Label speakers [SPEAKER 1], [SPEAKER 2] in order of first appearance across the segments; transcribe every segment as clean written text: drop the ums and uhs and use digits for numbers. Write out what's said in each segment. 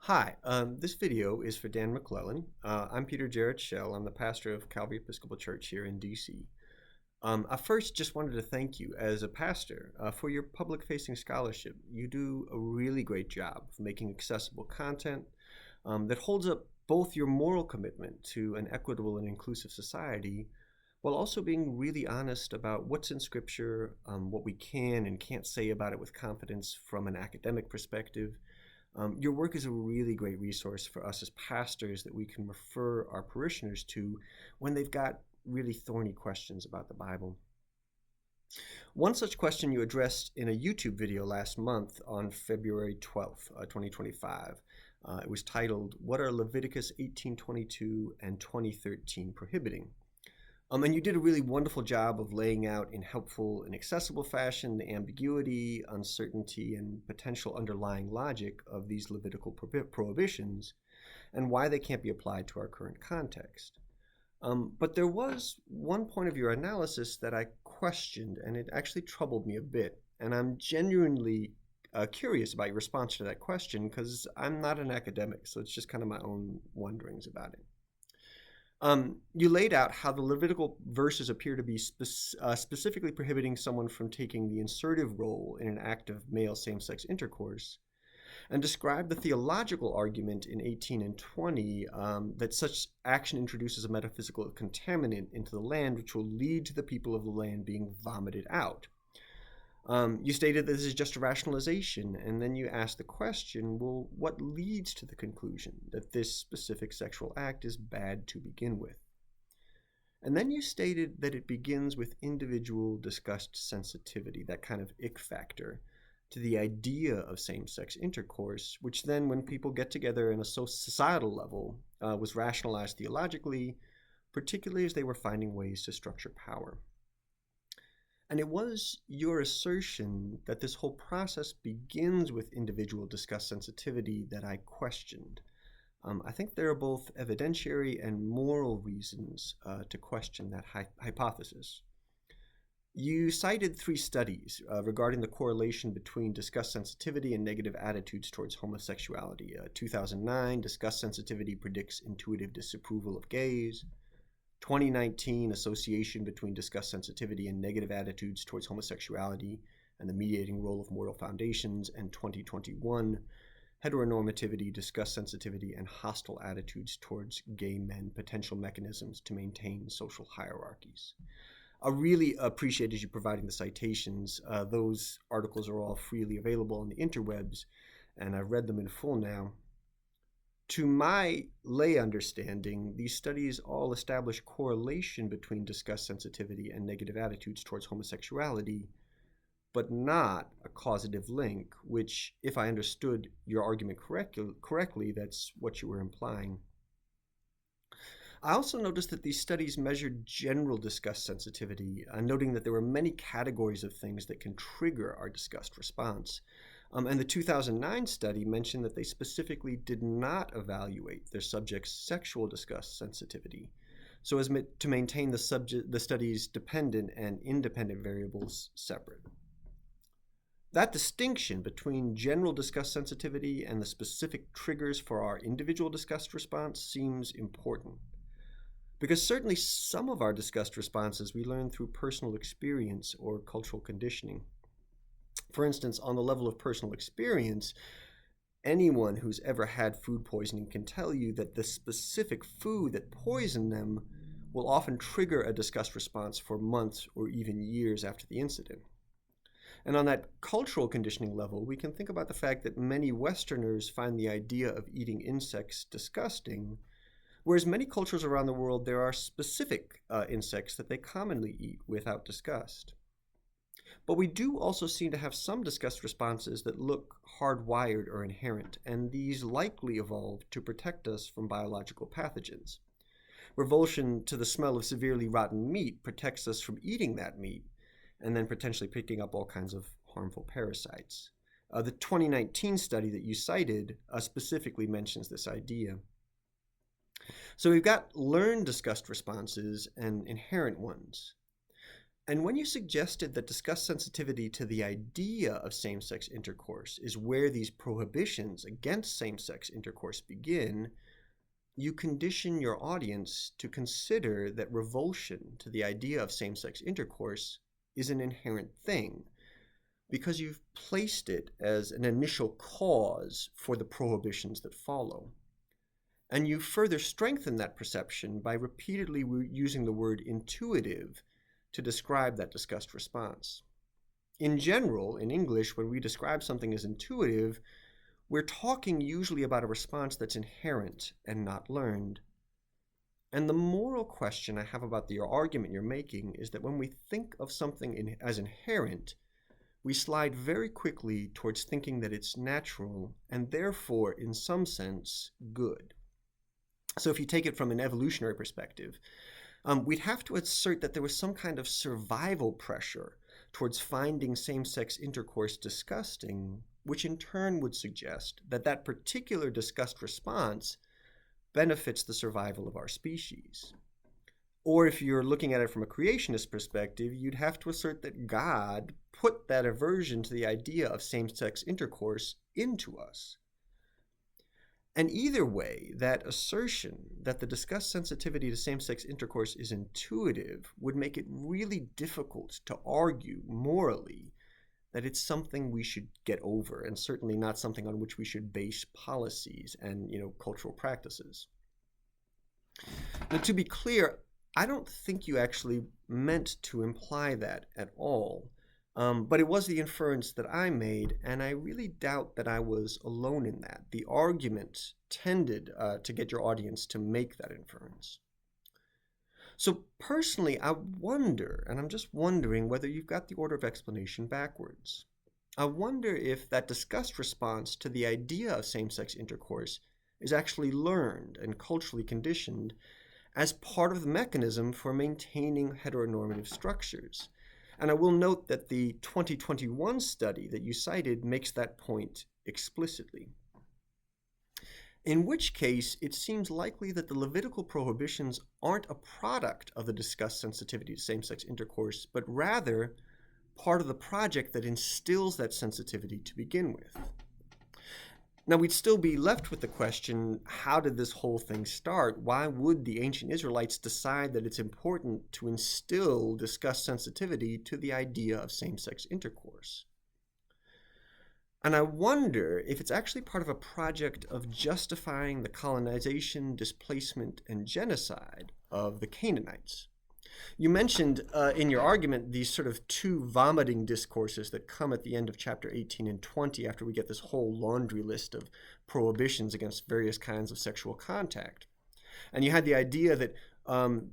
[SPEAKER 1] Hi, this video is for Dan McClellan. I'm Peter Jarrett Schell. I'm the pastor of Calvary Episcopal Church here in DC. I first just wanted to thank you as a pastor for your public-facing scholarship. You do a really great job of making accessible content that holds up both your moral commitment to an equitable and inclusive society while also being really honest about what's in Scripture, what we can and can't say about it with confidence from an academic perspective. Your work is a really great resource for us as pastors that we can refer our parishioners to when they've got really thorny questions about the Bible. One such question you addressed in a YouTube video last month on February 12th, 2025. It was titled, "What are Leviticus 18:22 and 20:13 prohibiting?" And you did a really wonderful job of laying out in helpful and accessible fashion the ambiguity, uncertainty, and potential underlying logic of these Levitical prohibitions and why they can't be applied to our current context. But there was one point of your analysis that I questioned, and it actually troubled me a bit. And I'm genuinely curious about your response to that question because I'm not an academic, so it's just kind of my own wonderings about it. You laid out how the Levitical verses appear to be specifically prohibiting someone from taking the insertive role in an act of male same-sex intercourse, and described the theological argument in 18 and 20 that such action introduces a metaphysical contaminant into the land which will lead to the people of the land being vomited out. You stated that this is just a rationalization, and then you asked the question, well, what leads to the conclusion that this specific sexual act is bad to begin with? And then you stated that it begins with individual disgust sensitivity, that kind of ick factor, to the idea of same-sex intercourse, which then, when people get together on a societal level, was rationalized theologically, particularly as they were finding ways to structure power. And it was your assertion that this whole process begins with individual disgust sensitivity that I questioned. I think there are both evidentiary and moral reasons to question that hypothesis. You cited 3 studies regarding the correlation between disgust sensitivity and negative attitudes towards homosexuality. 2009, disgust sensitivity predicts intuitive disapproval of gays. 2019, association between disgust sensitivity and negative attitudes towards homosexuality and the mediating role of moral foundations. And 2021, heteronormativity, disgust sensitivity, and hostile attitudes towards gay men, potential mechanisms to maintain social hierarchies. I really appreciated you providing the citations. Those articles are all freely available on the interwebs, and I've read them in full now. To my lay understanding, these studies all establish correlation between disgust sensitivity and negative attitudes towards homosexuality, but not a causative link, which, if I understood your argument correctly, that's what you were implying. I also noticed that these studies measured general disgust sensitivity, noting that there were many categories of things that can trigger our disgust response. And the 2009 study mentioned that they specifically did not evaluate their subjects' sexual disgust sensitivity, so as to maintain the study's dependent and independent variables separate. That distinction between general disgust sensitivity and the specific triggers for our individual disgust response seems important, because certainly some of our disgust responses we learn through personal experience or cultural conditioning. For instance, on the level of personal experience, anyone who's ever had food poisoning can tell you that the specific food that poisoned them will often trigger a disgust response for months or even years after the incident. And on that cultural conditioning level, we can think about the fact that many Westerners find the idea of eating insects disgusting, whereas many cultures around the world, there are specific insects that they commonly eat without disgust. But we do also seem to have some disgust responses that look hardwired or inherent, and these likely evolved to protect us from biological pathogens. Revulsion to the smell of severely rotten meat protects us from eating that meat, and then potentially picking up all kinds of harmful parasites. The 2019 study that you cited specifically mentions this idea. So we've got learned disgust responses and inherent ones. And when you suggested that disgust sensitivity to the idea of same-sex intercourse is where these prohibitions against same-sex intercourse begin, you condition your audience to consider that revulsion to the idea of same-sex intercourse is an inherent thing, because you've placed it as an initial cause for the prohibitions that follow. And you further strengthen that perception by repeatedly using the word intuitive to describe that disgust response. In general, in English, when we describe something as intuitive, we're talking usually about a response that's inherent and not learned. And the moral question I have about the argument you're making is that when we think of something as inherent, we slide very quickly towards thinking that it's natural and therefore, in some sense, good. So if you take it from an evolutionary perspective, we'd have to assert that there was some kind of survival pressure towards finding same-sex intercourse disgusting, which in turn would suggest that that particular disgust response benefits the survival of our species. Or if you're looking at it from a creationist perspective, you'd have to assert that God put that aversion to the idea of same-sex intercourse into us. And either way, that assertion that the disgust sensitivity to same-sex intercourse is intuitive would make it really difficult to argue morally that it's something we should get over, and certainly not something on which we should base policies and, cultural practices. Now, to be clear, I don't think you actually meant to imply that at all. But it was the inference that I made, and I really doubt that I was alone in that. The argument tended to get your audience to make that inference. So personally, I wonder, and I'm just wondering whether you've got the order of explanation backwards. I wonder if that disgust response to the idea of same-sex intercourse is actually learned and culturally conditioned as part of the mechanism for maintaining heteronormative structures. And I will note that the 2021 study that you cited makes that point explicitly. In which case, it seems likely that the Levitical prohibitions aren't a product of the disgust sensitivity to same-sex intercourse, but rather part of the project that instills that sensitivity to begin with. Now, we'd still be left with the question, how did this whole thing start? Why would the ancient Israelites decide that it's important to instill disgust sensitivity to the idea of same-sex intercourse? And I wonder if it's actually part of a project of justifying the colonization, displacement, and genocide of the Canaanites. You mentioned in your argument these sort of two vomiting discourses that come at the end of chapter 18 and 20 after we get this whole laundry list of prohibitions against various kinds of sexual contact. And you had the idea that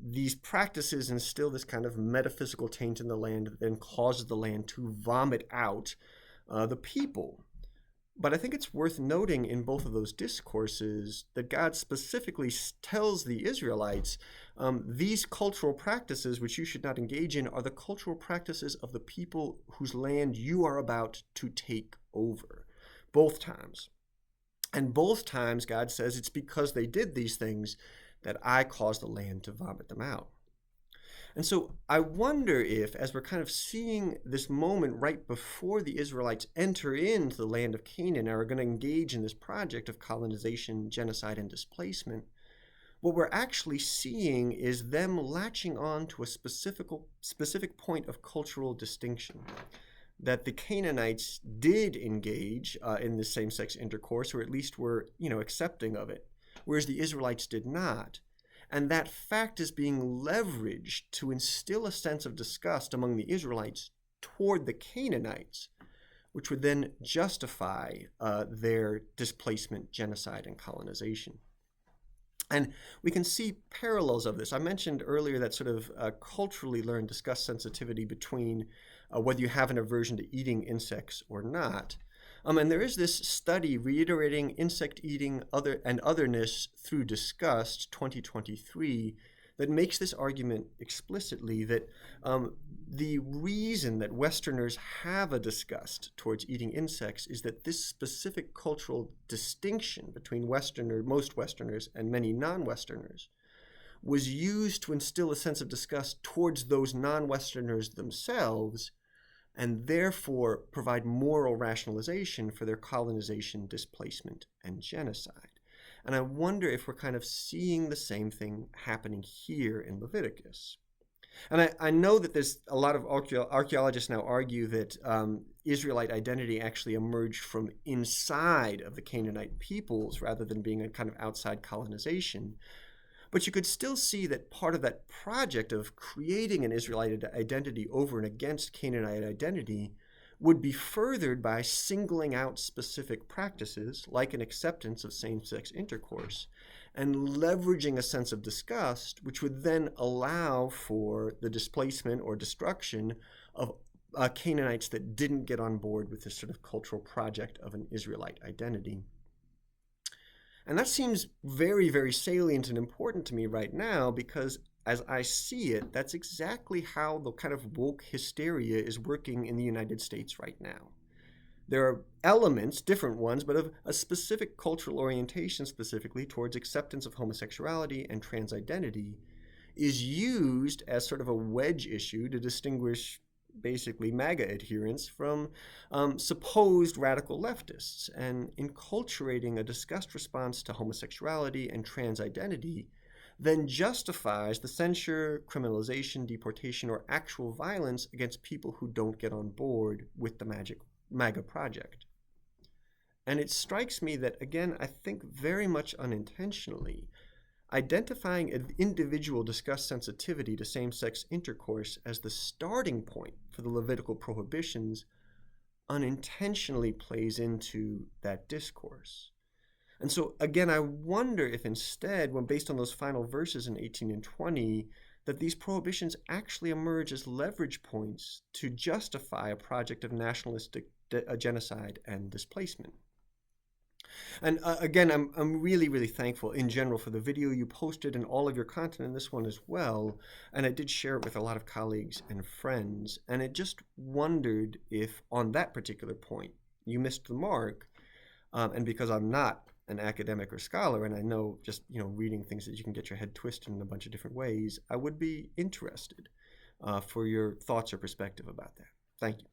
[SPEAKER 1] these practices instill this kind of metaphysical taint in the land that then causes the land to vomit out the people. But I think it's worth noting in both of those discourses that God specifically tells the Israelites, these cultural practices which you should not engage in are the cultural practices of the people whose land you are about to take over. Both times. And both times God says it's because they did these things that I caused the land to vomit them out. And so I wonder if, as we're kind of seeing this moment right before the Israelites enter into the land of Canaan and are going to engage in this project of colonization, genocide, and displacement, what we're actually seeing is them latching on to a specific point of cultural distinction. That the Canaanites did engage in this same-sex intercourse, or at least were, accepting of it, whereas the Israelites did not. And that fact is being leveraged to instill a sense of disgust among the Israelites toward the Canaanites, which would then justify their displacement, genocide, and colonization. And we can see parallels of this. I mentioned earlier that sort of culturally learned disgust sensitivity between whether you have an aversion to eating insects or not. And there is this study reiterating insect eating and otherness through disgust, 2023, that makes this argument explicitly that the reason that Westerners have a disgust towards eating insects is that this specific cultural distinction between most Westerners and many non-Westerners was used to instill a sense of disgust towards those non-Westerners themselves, and therefore provide moral rationalization for their colonization, displacement, and genocide. And I wonder if we're kind of seeing the same thing happening here in Leviticus. And I know that there's a lot of archaeologists now argue that Israelite identity actually emerged from inside of the Canaanite peoples rather than being a kind of outside colonization. But you could still see that part of that project of creating an Israelite identity over and against Canaanite identity would be furthered by singling out specific practices, like an acceptance of same-sex intercourse, and leveraging a sense of disgust, which would then allow for the displacement or destruction of Canaanites that didn't get on board with this sort of cultural project of an Israelite identity. And that seems very, very salient and important to me right now because as I see it, that's exactly how the kind of woke hysteria is working in the United States right now. There are elements, different ones, but of a specific cultural orientation specifically towards acceptance of homosexuality and trans identity is used as sort of a wedge issue to distinguish basically MAGA adherents from supposed radical leftists, and enculturating a disgust response to homosexuality and trans identity then justifies the censure, criminalization, deportation, or actual violence against people who don't get on board with the MAGA project. And it strikes me that, again, I think very much unintentionally, identifying an individual disgust sensitivity to same-sex intercourse as the starting point for the Levitical prohibitions unintentionally plays into that discourse. And so, again, I wonder if instead, when based on those final verses in 18 and 20, that these prohibitions actually emerge as leverage points to justify a project of nationalistic genocide and displacement. And again, I'm really, really thankful in general for the video you posted and all of your content in this one as well. And I did share it with a lot of colleagues and friends. And it just wondered if on that particular point you missed the mark. And because I'm not an academic or scholar, and I know just reading things that you can get your head twisted in a bunch of different ways, I would be interested for your thoughts or perspective about that. Thank you.